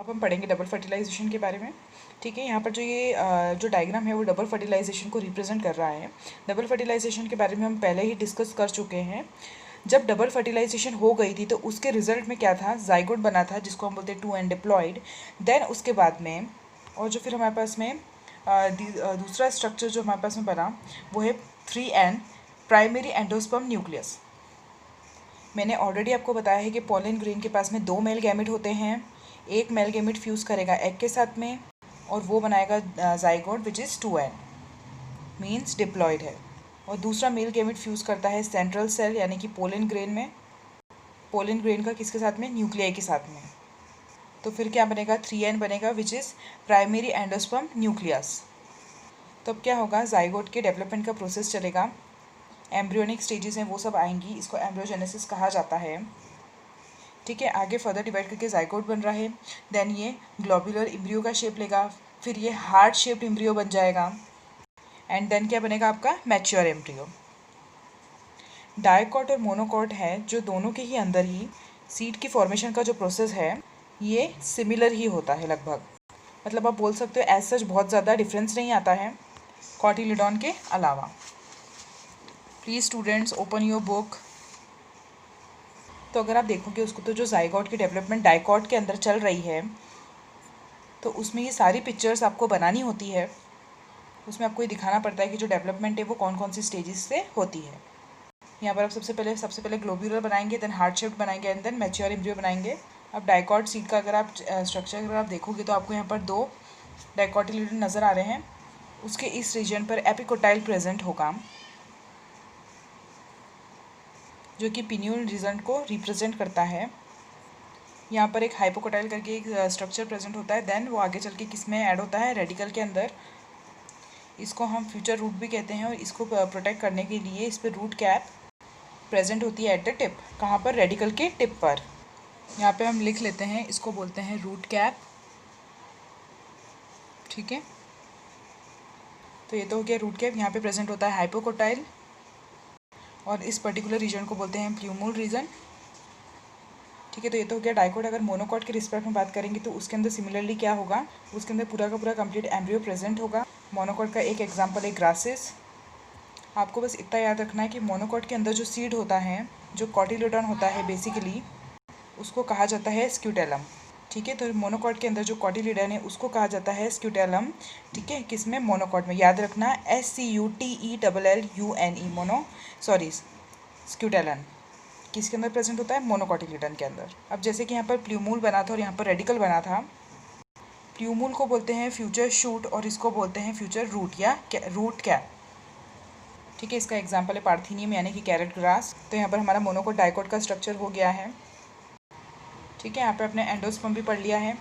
अब हम पढ़ेंगे डबल फर्टिलाइजेशन के बारे में। ठीक है, यहाँ पर जो डायग्राम है वो डबल फर्टिलाइजेशन को रिप्रेजेंट कर रहा है। डबल फर्टिलाइजेशन के बारे में हम पहले ही डिस्कस कर चुके हैं। जब डबल फर्टिलाइजेशन हो गई थी तो उसके रिजल्ट में क्या था, जाइगोट बना था जिसको हम बोलते हैं 2n डिप्लॉयड। देन उसके बाद में और जो फिर हमारे पास में दूसरा स्ट्रक्चर जो हमारे पास में बना वो है 3n प्राइमरी एंडोस्पर्म न्यूक्लियस। मैंने ऑलरेडी आपको बताया है कि पॉलन ग्रेन के पास में 2 मेल गैमेट होते हैं। एक मेल गैमेट फ्यूज़ करेगा एग के साथ में और वो बनाएगा zygote which is 2n means diploid है। और दूसरा मेल गैमेट फ्यूज़ करता है सेंट्रल सेल यानी कि पोलन ग्रेन में। पोलन ग्रेन का किसके साथ में, न्यूक्लियाई के साथ में। तो फिर क्या बनेगा, 3n बनेगा which is primary endosperm nucleus. तो अब क्या होगा, जाइगोट के डेवलपमेंट का प्रोसेस चलेगा। एम्ब्रियोनिक स्टेजेस हैं वो सब आएंगी, इसको एम्ब्रियोजेनेसिस कहा जाता है। ठीक है, आगे फर्दर डिवाइड करके जाइगोट बन रहा है। देन ये ग्लोबुलर इम्ब्रियो का शेप लेगा, फिर ये हार्ट शेप्ड इम्ब्रियो बन जाएगा एंड देन क्या बनेगा आपका मैच्योर एम्ब्रियो। डाइकॉट और मोनोकॉट है जो दोनों के ही अंदर ही सीड की फॉर्मेशन का जो प्रोसेस है ये सिमिलर ही होता है लगभग। मतलब आप बोल सकते हो एज सच बहुत ज़्यादा डिफरेंस नहीं आता है कॉटिलिडॉन के अलावा। Please students open your book. तो अगर आप देखोगे उसको तो जो जाइगोट की डेवलपमेंट डाइकॉट के अंदर चल रही है तो उसमें ये सारी पिक्चर्स आपको बनानी होती है। उसमें आपको ये दिखाना पड़ता है कि जो डेवलपमेंट है वो कौन कौन सी स्टेजेस से होती है। यहाँ पर आप सबसे पहले ग्लोब्यूलर बनाएंगे, देन हार्ट शेप्ड बनाएंगे एंड देन मैच्योर एम्ब्रियो बनाएंगे। अब डाइकॉट सीड का अगर आप स्ट्रक्चर अगर आप देखोगे तो आपको यहाँ पर 2 डाइकॉटिलिडन नज़र आ रहे हैं। उसके इस रीजन पर एपिकोटाइल प्रेजेंट होगा जो कि पिन्यूल रीजन को रिप्रेजेंट करता है। यहाँ पर एक हाइपोकोटाइल करके एक स्ट्रक्चर प्रेजेंट होता है, देन वो आगे चल के किस में ऐड होता है, रेडिकल के अंदर। इसको हम फ्यूचर रूट भी कहते हैं और इसको प्रोटेक्ट करने के लिए इस पर रूट कैप प्रेजेंट होती है एट द टिप। कहाँ पर, रेडिकल के टिप पर। यहाँ पे हम लिख लेते हैं, इसको बोलते हैं रूट कैप। ठीक है, तो ये तो हो गया रूट कैप। यहाँ पे प्रेजेंट होता है हाइपोकोटाइल और इस पर्टिकुलर रीजन को बोलते हैं प्ल्यूमल रीजन। ठीक है, तो ये तो हो गया डाइकॉट। अगर मोनोकॉट के रिस्पेक्ट में बात करेंगे तो उसके अंदर सिमिलरली क्या होगा, उसके अंदर पूरा का पूरा कंप्लीट एम्ब्रियो प्रेजेंट होगा। मोनोकॉट का एक एग्जांपल है ग्रासेस। आपको बस इतना याद रखना है कि मोनोकॉट के अंदर जो सीड होता है, जो कॉटिलिडॉन होता है बेसिकली, उसको कहा जाता है स्क्यूटेलम। ठीक है, तो मोनोकॉट के अंदर जो कॉटिलिडन है उसको कहा जाता है स्क्यूटेलम। ठीक है, किसमें, मोनोकॉट में। याद रखना SCUTELLUNE स्क्यूटेलन किसके अंदर प्रेजेंट होता है, मोनोकॉटिलिडन के अंदर। अब जैसे कि यहाँ पर प्ल्यूमूल बना था और यहाँ पर रेडिकल बना था। प्ल्यूमूल को बोलते हैं फ्यूचर शूट और इसको बोलते हैं फ्यूचर रूट या रूट कैप। ठीक है, इसका एग्जाम्पल है पार्थीनियम यानी कि कैरेट ग्रास। तो यहाँ पर हमारा मोनोकॉट डाइकॉट का स्ट्रक्चर हो गया है। ठीक है, यहाँ पे अपने एंडोस्पर्म भी पढ़ लिया है।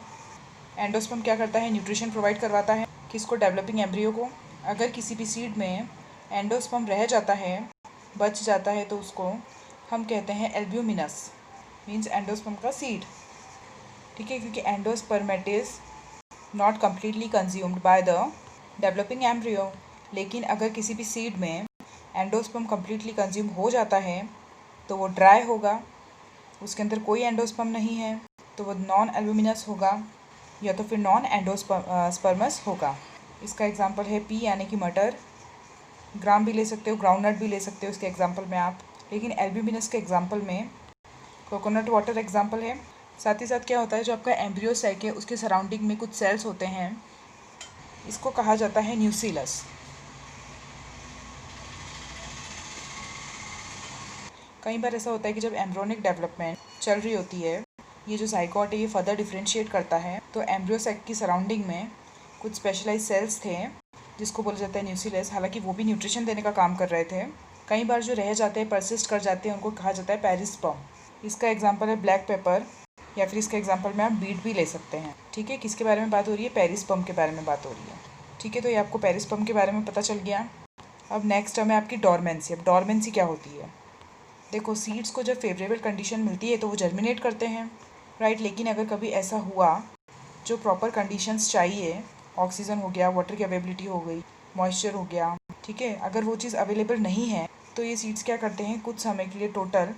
एंडोस्पर्म क्या करता है, न्यूट्रिशन प्रोवाइड करवाता है किसको, डेवलपिंग एम्ब्रियो को। अगर किसी भी सीड में एंडोस्पर्म रह जाता है, बच जाता है, तो उसको हम कहते हैं एल्ब्यूमिनस मीन्स एंडोस्पर्म का सीड। ठीक है, क्योंकि endosperm is not completely consumed by the developing embryo. लेकिन अगर किसी भी सीड में एंडोस्पर्म कम्प्लीटली कंज्यूम हो जाता है तो वो ड्राई होगा, उसके अंदर कोई एंडोस्पर्म नहीं है, तो वो नॉन एल्ब्यूमिनस होगा या तो फिर नॉन एंडोस्पर्मस होगा। इसका एग्जांपल है पी यानी कि मटर। ग्राम भी ले सकते हो, ग्राउंडनट भी ले सकते हो इसके एग्जांपल में आप। लेकिन एल्ब्यूमिनस के एग्जांपल में कोकोनट वाटर एग्जांपल है। साथ ही साथ क्या होता है, जो आपका एम्ब्रियो सैक है उसके सराउंडिंग में कुछ सेल्स होते हैं, इसको कहा जाता है न्यूसीलस। कई बार ऐसा होता है कि जब एम्ब्रियोनिक डेवलपमेंट चल रही होती है, ये जो जाइगोट है ये फर्दर डिफ्रेंशिएट करता है, तो एम्ब्रियो सैक की सराउंडिंग में कुछ स्पेशलाइज सेल्स थे जिसको बोला जाता है न्यूसीलस। हालांकि वो भी न्यूट्रिशन देने का काम कर रहे थे। कई बार जो रह जाते हैं, परसिस्ट कर जाते हैं, उनको कहा जाता है पेरिस्पर्म। इसका एग्जांपल है ब्लैक पेपर या फिर इसका एग्जांपल में आप बीट भी ले सकते हैं। ठीक है, किसके बारे में बात हो रही है, पेरिस्पर्म के बारे में बात हो रही है। ठीक है, तो ये आपको पेरिस्पर्म के बारे में पता चल गया। अब नेक्स्ट टर्म है आपकी डोरमेंसी। अब डोरमेंसी क्या होती है, देखो सीड्स को जब फेवरेबल कंडीशन मिलती है तो वो जर्मिनेट करते हैं, राइट। लेकिन अगर कभी ऐसा हुआ, जो प्रॉपर कंडीशंस चाहिए, ऑक्सीजन हो गया, वाटर की अवेलेबिलिटी हो गई, मॉइस्चर हो गया, ठीक है, अगर वो चीज़ अवेलेबल नहीं है तो ये सीड्स क्या करते हैं, कुछ समय के लिए टोटल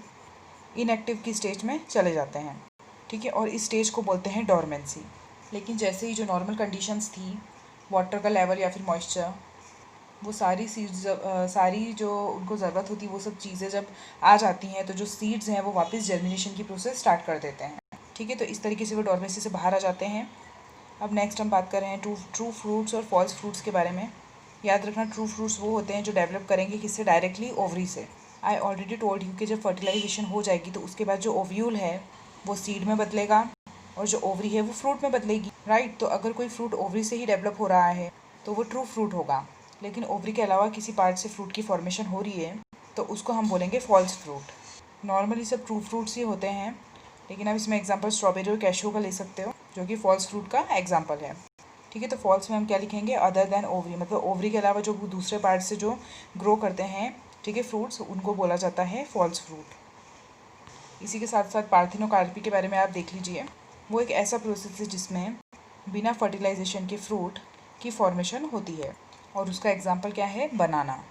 इनएक्टिव की स्टेज में चले जाते हैं। ठीक है, और इस स्टेज को बोलते हैं डोरमेंसी। लेकिन जैसे ही जो नॉर्मल कंडीशंस थी, वाटर का लेवल या फिर मॉइस्चर, वो सारी सीड्स सारी जो उनको ज़रूरत होती वो सब चीज़ें जब आ जाती हैं, तो जो सीड्स हैं वो वापस जर्मिनेशन की प्रोसेस स्टार्ट कर देते हैं। ठीक है, तो इस तरीके से वो डॉर्मेंसी से बाहर आ जाते हैं। अब नेक्स्ट हम बात कर रहे हैं ट्रू फ्रूट्स और फॉल्स फ्रूट्स के बारे में। याद रखना, ट्रू फ्रूट्स वो होते हैं जो डेवलप करेंगे किससे, डायरेक्टली ओवरी से। आई ऑलरेडी टोल्ड यू कि जब फर्टिलाइजेशन हो जाएगी तो उसके बाद जो ओव्यूल है वो सीड में बदलेगा और जो ओवरी है वो फ्रूट में बदलेगी, राइट। तो अगर कोई फ्रूट ओवरी से ही डेवलप हो रहा है तो वो ट्रू फ्रूट होगा, लेकिन ओवरी के अलावा किसी पार्ट से फ्रूट की फॉर्मेशन हो रही है तो उसको हम बोलेंगे फॉल्स फ्रूट। नॉर्मली सब ट्रू फ्रूट्स ही होते हैं, लेकिन आप इसमें एग्जांपल स्ट्रॉबेरी और कैशू का ले सकते हो, जो कि फॉल्स फ्रूट का एग्जांपल है। ठीक है, तो फॉल्स में हम क्या लिखेंगे, अदर देन ओवरी, मतलब ओवरी के अलावा जो दूसरे पार्ट से जो ग्रो करते हैं, ठीक है, फ्रूट्स, उनको बोला जाता है फॉल्स फ्रूट। इसी के साथ साथ पार्थिनोकार्पी के बारे में आप देख लीजिए। वो एक ऐसा प्रोसेस है जिसमें बिना फर्टिलाइजेशन के फ्रूट की फॉर्मेशन होती है, और उसका एग्जाम्पल क्या है, बनाना।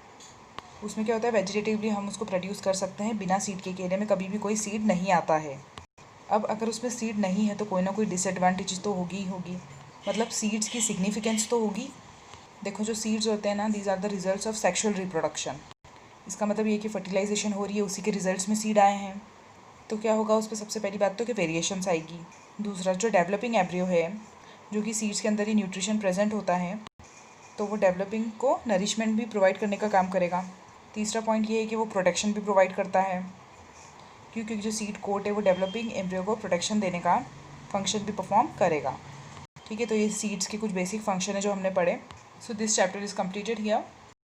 उसमें क्या होता है, वेजिटेटिवली हम उसको प्रोड्यूस कर सकते हैं बिना सीड के केले में कभी भी कोई सीड नहीं आता है। अब अगर उसमें सीड नहीं है तो कोई ना कोई डिसएडवांटेज तो होगी ही होगी, मतलब सीड्स की सिग्निफिकेंस तो होगी। देखो, जो सीड्स होते हैं ना, these are the results of sexual reproduction. इसका मतलब ये कि फर्टिलाइजेशन हो रही है, उसी के रिजल्ट्स में सीड आए हैं, तो क्या होगा उस पर, सबसे पहली बात तो कि वेरिएशंस आएगी। दूसरा, जो डेवलपिंग एम्ब्रियो है, जो कि सीड्स के अंदर ही न्यूट्रिशन प्रेजेंट होता है, तो वो डेवलपिंग को नरिशमेंट भी प्रोवाइड करने का काम करेगा। तीसरा पॉइंट ये है कि वो प्रोटेक्शन भी प्रोवाइड करता है, क्योंकि जो सीड कोट है वो डेवलपिंग एम्ब्रियो को प्रोटेक्शन देने का फंक्शन भी परफॉर्म करेगा। ठीक है, तो ये सीड्स के कुछ बेसिक फंक्शन है जो हमने पढ़े। So this chapter is completed here.